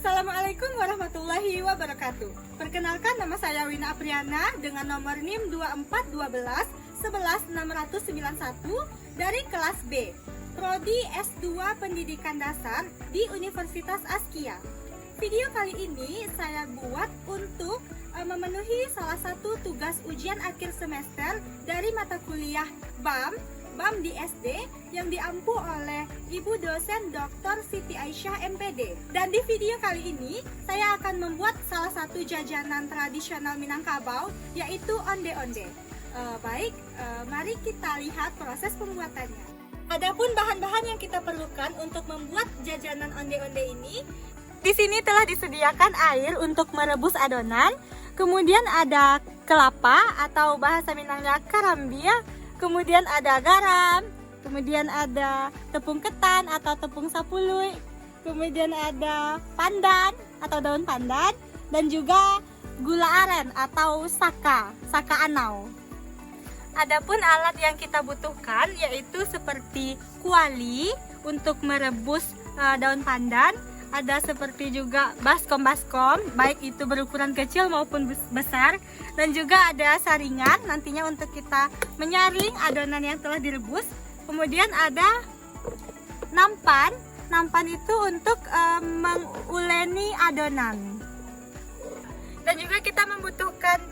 Assalamualaikum warahmatullahi wabarakatuh. Perkenalkan, nama saya Wina Apriana dengan nomor NIM 2412 11691 dari kelas B, Prodi S2 Pendidikan Dasar di Universitas Askia. Video kali ini saya buat untuk memenuhi salah satu tugas ujian akhir semester dari mata kuliah BAM di SD yang diampu oleh Ibu dosen Dr. Siti Aisyah MPD. Dan di video kali ini saya akan membuat salah satu jajanan tradisional Minangkabau, yaitu onde-onde. Mari kita lihat proses pembuatannya. Adapun bahan-bahan yang kita perlukan untuk membuat jajanan onde-onde ini, di sini telah disediakan air untuk merebus adonan, kemudian ada kelapa atau bahasa Minangnya karambia, kemudian ada garam, kemudian ada tepung ketan atau tepung sapului, kemudian ada pandan atau daun pandan, dan juga gula aren atau saka anau. Adapun alat yang kita butuhkan yaitu seperti kuali untuk merebus daun pandan, ada seperti juga baskom, baik itu berukuran kecil maupun besar, dan juga ada saringan nantinya untuk kita menyaring adonan yang telah direbus. Kemudian ada nampan itu untuk menguleni adonan, dan juga kita membutuhkan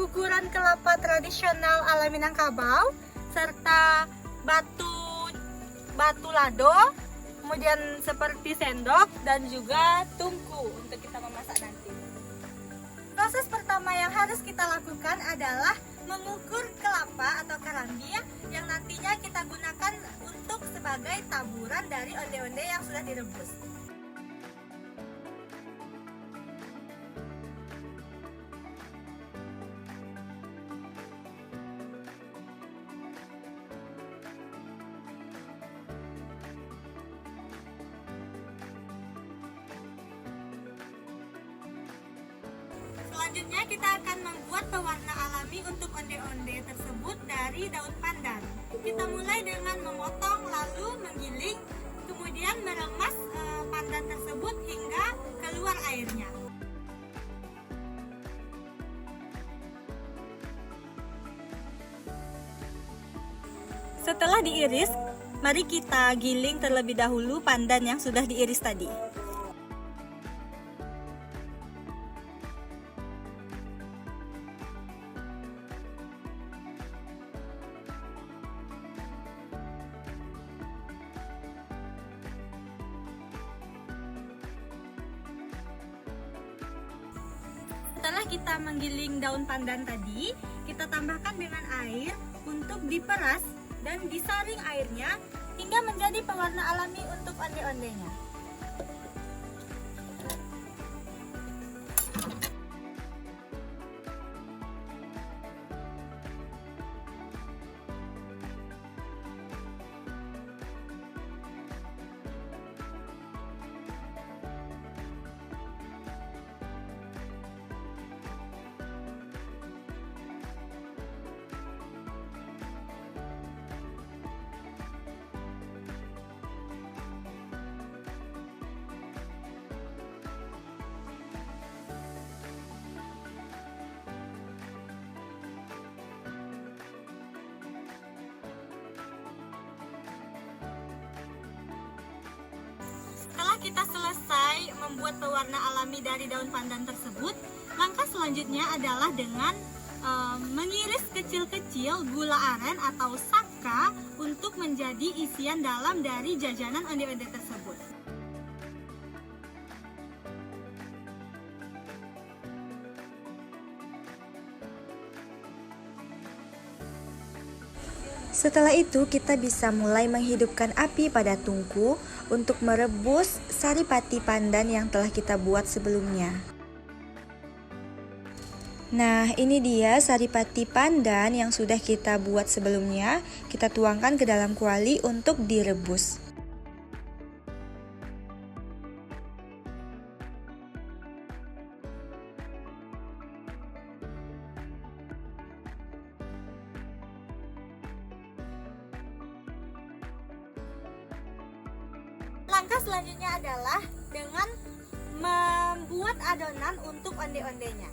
kukuran kelapa tradisional ala Minangkabau serta batu lado, kemudian seperti sendok dan juga tungku untuk kita memasak nanti. Proses pertama yang harus kita lakukan adalah mengukur kelapa atau karambia yang nantinya kita gunakan untuk sebagai taburan dari onde-onde yang sudah direbus. Selanjutnya kita akan membuat pewarna alami untuk onde-onde tersebut dari daun pandan. Kita mulai dengan memotong lalu menggiling, kemudian meremas pandan tersebut hingga keluar airnya. Setelah diiris, mari kita giling terlebih dahulu pandan yang sudah diiris tadi. Setelah kita menggiling daun pandan tadi, kita tambahkan dengan air untuk diperas dan disaring airnya hingga menjadi pewarna alami untuk onde-ondenya. Setelah kita selesai membuat pewarna alami dari daun pandan tersebut, langkah selanjutnya adalah dengan mengiris kecil-kecil gula aren atau saka untuk menjadi isian dalam dari jajanan onde-onde tersebut. Setelah itu kita bisa mulai menghidupkan api pada tungku untuk merebus saripati pandan yang telah kita buat sebelumnya. Nah, ini dia saripati pandan yang sudah kita buat sebelumnya. Kita tuangkan ke dalam kuali untuk direbus. Langkah selanjutnya adalah dengan membuat adonan untuk onde-ondenya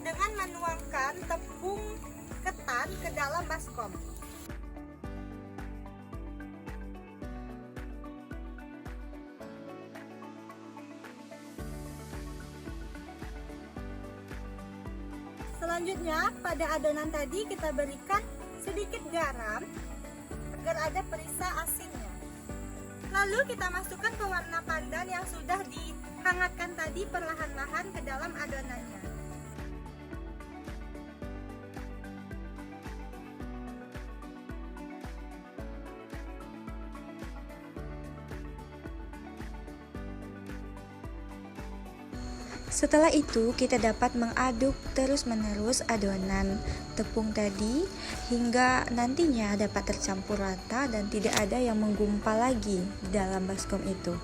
dengan menuangkan tepung ketan ke dalam baskom. Selanjutnya, pada adonan tadi kita berikan sedikit garam agar ada perisa asinnya. Lalu kita masukkan pewarna pandan yang sudah dihangatkan tadi perlahan-lahan ke dalam adonannya. Setelah itu, kita dapat mengaduk terus-menerus adonan tepung tadi hingga nantinya dapat tercampur rata dan tidak ada yang menggumpal lagi di dalam baskom itu.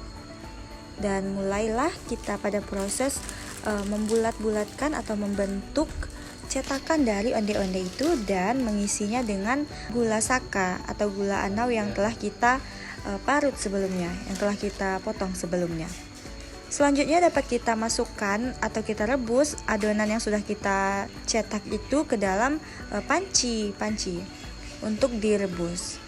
Dan mulailah kita pada proses membulat-bulatkan atau membentuk cetakan dari onde-onde itu dan mengisinya dengan gula saka atau gula anau yang telah kita parut sebelumnya, yang telah kita potong sebelumnya. Selanjutnya dapat kita masukkan atau kita rebus adonan yang sudah kita cetak itu ke dalam panci untuk direbus.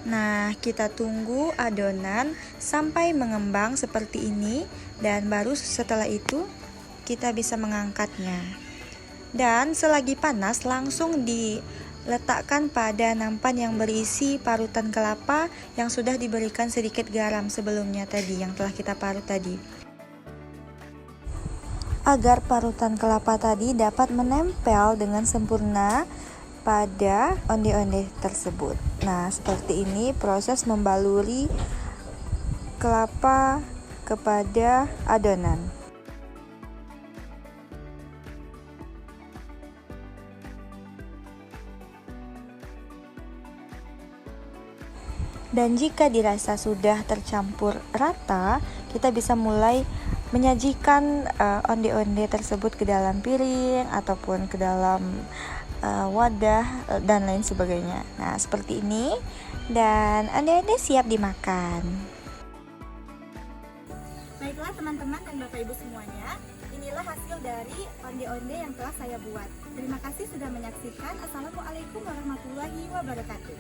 Nah, kita tunggu adonan sampai mengembang seperti ini dan baru setelah itu kita bisa mengangkatnya. Dan selagi panas langsung diletakkan pada nampan yang berisi parutan kelapa yang sudah diberikan sedikit garam sebelumnya tadi, yang telah kita parut tadi. Agar parutan kelapa tadi dapat menempel dengan sempurna pada onde-onde tersebut. Nah, seperti ini proses membaluri kelapa kepada adonan. Dan jika dirasa sudah tercampur rata, kita bisa mulai menyajikan onde-onde tersebut ke dalam piring ataupun ke dalam wadah dan lain sebagainya. Nah, seperti ini, dan onde-onde siap dimakan. Baiklah teman-teman dan Bapak Ibu semuanya, inilah hasil dari onde-onde yang telah saya buat. Terima kasih sudah menyaksikan. Assalamualaikum warahmatullahi wabarakatuh.